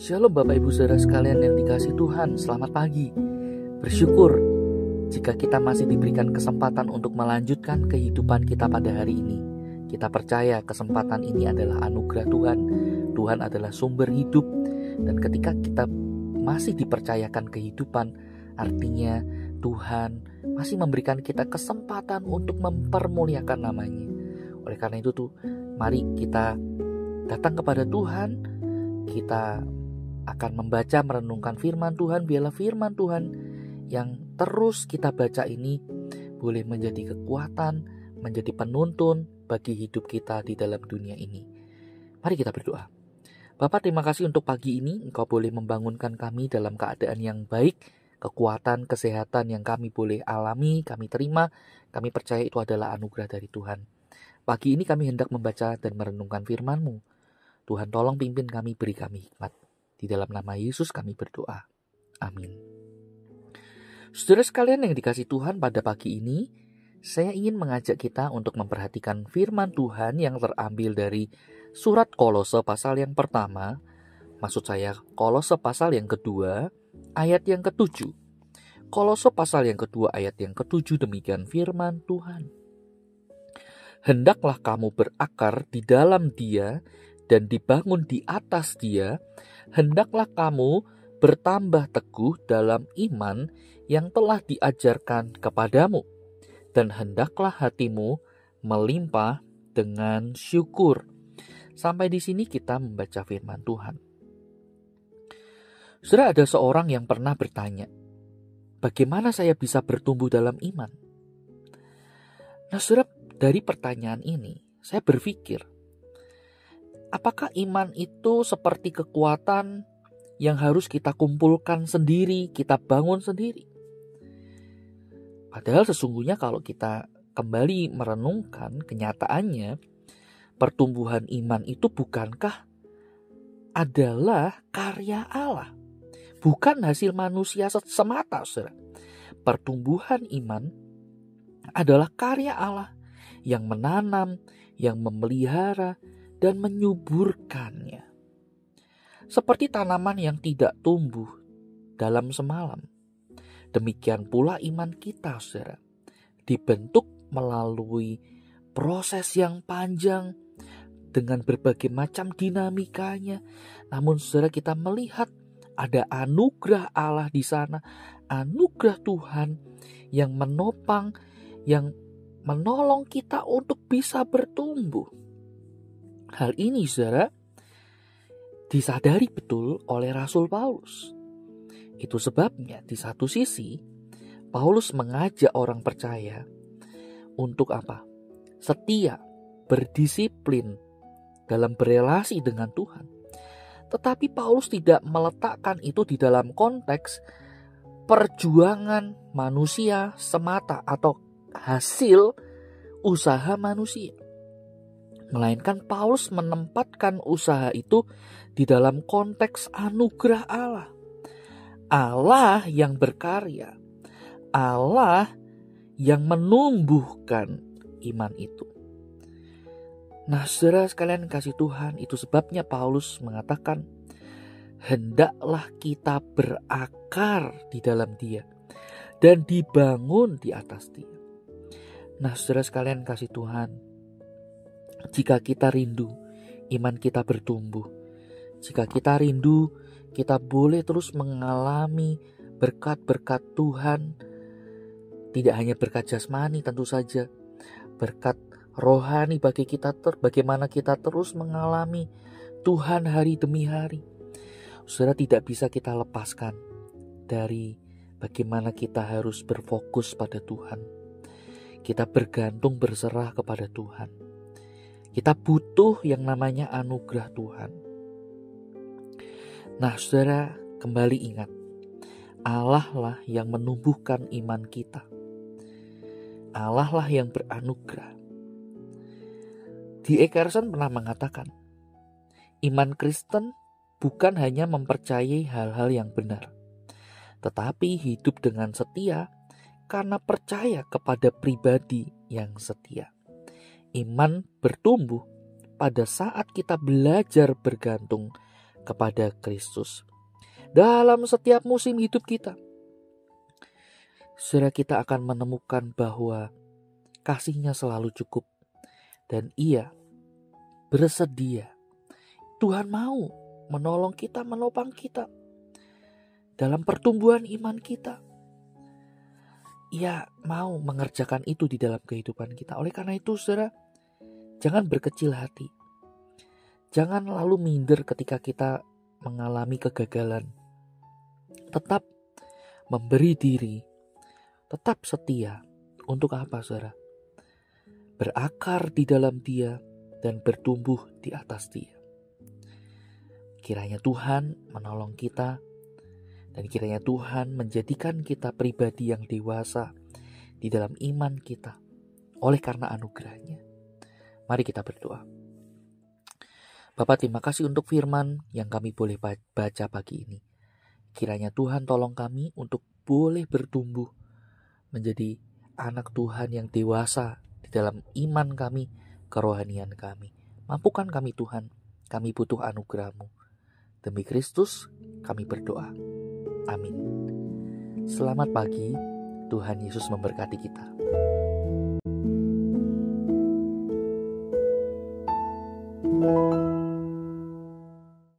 Shalom Bapak Ibu Saudara sekalian yang dikasihi Tuhan, selamat pagi. Bersyukur jika kita masih diberikan kesempatan untuk melanjutkan kehidupan kita pada hari ini. Kita percaya kesempatan ini adalah anugerah Tuhan. Tuhan adalah sumber hidup. Dan ketika kita masih dipercayakan kehidupan, artinya Tuhan masih memberikan kita kesempatan untuk mempermuliakan namanya. Oleh karena itu mari kita datang kepada Tuhan. Kita akan membaca, merenungkan firman Tuhan. Biarlah firman Tuhan yang terus kita baca ini boleh menjadi kekuatan, menjadi penuntun bagi hidup kita di dalam dunia ini. Mari kita berdoa. Bapa, terima kasih untuk pagi ini. Engkau boleh membangunkan kami dalam keadaan yang baik. Kekuatan, kesehatan yang kami boleh alami, kami terima. Kami percaya itu adalah anugerah dari Tuhan. Pagi ini kami hendak membaca dan merenungkan firman-Mu. Tuhan tolong pimpin kami, beri kami hikmat. Di dalam nama Yesus kami berdoa. Amin. Saudara sekalian yang dikasihi Tuhan, pada pagi ini saya ingin mengajak kita untuk memperhatikan firman Tuhan yang terambil dari surat Kolose pasal yang pertama. Maksud saya Kolose pasal yang kedua ayat yang ke-7. Kolose pasal yang kedua ayat yang ke-7, demikian firman Tuhan. Hendaklah kamu berakar di dalam Dia dan dibangun di atas Dia. Hendaklah kamu bertambah teguh dalam iman yang telah diajarkan kepadamu, dan hendaklah hatimu melimpah dengan syukur. Sampai di sini kita membaca firman Tuhan. Saudara, ada seorang yang pernah bertanya, bagaimana saya bisa bertumbuh dalam iman? Nah, saudara, dari pertanyaan ini saya berpikir, apakah iman itu seperti kekuatan yang harus kita kumpulkan sendiri, kita bangun sendiri? Padahal sesungguhnya kalau kita kembali merenungkan kenyataannya, pertumbuhan iman itu bukankah adalah karya Allah, bukan hasil manusia semata, saudara. Pertumbuhan iman adalah karya Allah yang menanam, yang memelihara, dan menyuburkannya. Seperti tanaman yang tidak tumbuh dalam semalam, demikian pula iman kita, saudara, dibentuk melalui proses yang panjang dengan berbagai macam dinamikanya. Namun saudara, kita melihat ada anugerah Allah di sana, anugerah Tuhan yang menopang, yang menolong kita untuk bisa bertumbuh. Hal ini, saudara, disadari betul oleh Rasul Paulus. Itu sebabnya di satu sisi Paulus mengajak orang percaya untuk apa? Setia, berdisiplin dalam berelasi dengan Tuhan. Tetapi Paulus tidak meletakkan itu di dalam konteks perjuangan manusia semata atau hasil usaha manusia. Melainkan Paulus menempatkan usaha itu di dalam konteks anugerah Allah. Allah yang berkarya, Allah yang menumbuhkan iman itu. Nah, saudara sekalian kasih Tuhan, itu sebabnya Paulus mengatakan, hendaklah kita berakar di dalam Dia dan dibangun di atas Dia. Nah, saudara sekalian kasih Tuhan, jika kita rindu iman kita bertumbuh, jika kita rindu kita boleh terus mengalami berkat-berkat Tuhan, tidak hanya berkat jasmani tentu saja, berkat rohani bagi kita, bagaimana kita terus mengalami Tuhan hari demi hari. Saudara, tidak bisa kita lepaskan dari bagaimana kita harus berfokus pada Tuhan. Kita bergantung, berserah kepada Tuhan. Kita butuh yang namanya anugerah Tuhan. Nah, saudara, kembali ingat, Allah lah yang menumbuhkan iman kita. Allah lah yang beranugerah. D. Carson pernah mengatakan, iman Kristen bukan hanya mempercayai hal-hal yang benar, tetapi hidup dengan setia karena percaya kepada pribadi yang setia. Iman bertumbuh pada saat kita belajar bergantung kepada Kristus. Dalam setiap musim hidup kita, saudara, kita akan menemukan bahwa kasih-Nya selalu cukup dan Ia bersedia. Tuhan mau menolong kita, menopang kita dalam pertumbuhan iman kita. Ia mau mengerjakan itu di dalam kehidupan kita. Oleh karena itu, saudara, jangan berkecil hati. Jangan lalu minder ketika kita mengalami kegagalan. Tetap memberi diri, tetap setia. Untuk apa, saudara? Berakar di dalam Dia dan bertumbuh di atas Dia. Kiranya Tuhan menolong kita, dan kiranya Tuhan menjadikan kita pribadi yang dewasa di dalam iman kita oleh karena anugerah-Nya. Mari kita berdoa. Bapa, terima kasih untuk firman yang kami boleh baca pagi ini. Kiranya Tuhan tolong kami untuk boleh bertumbuh menjadi anak Tuhan yang dewasa di dalam iman kami, kerohanian kami. Mampukan kami Tuhan, kami butuh anugerah-Mu. Demi Kristus kami berdoa. Amin. Selamat pagi, Tuhan Yesus memberkati kita.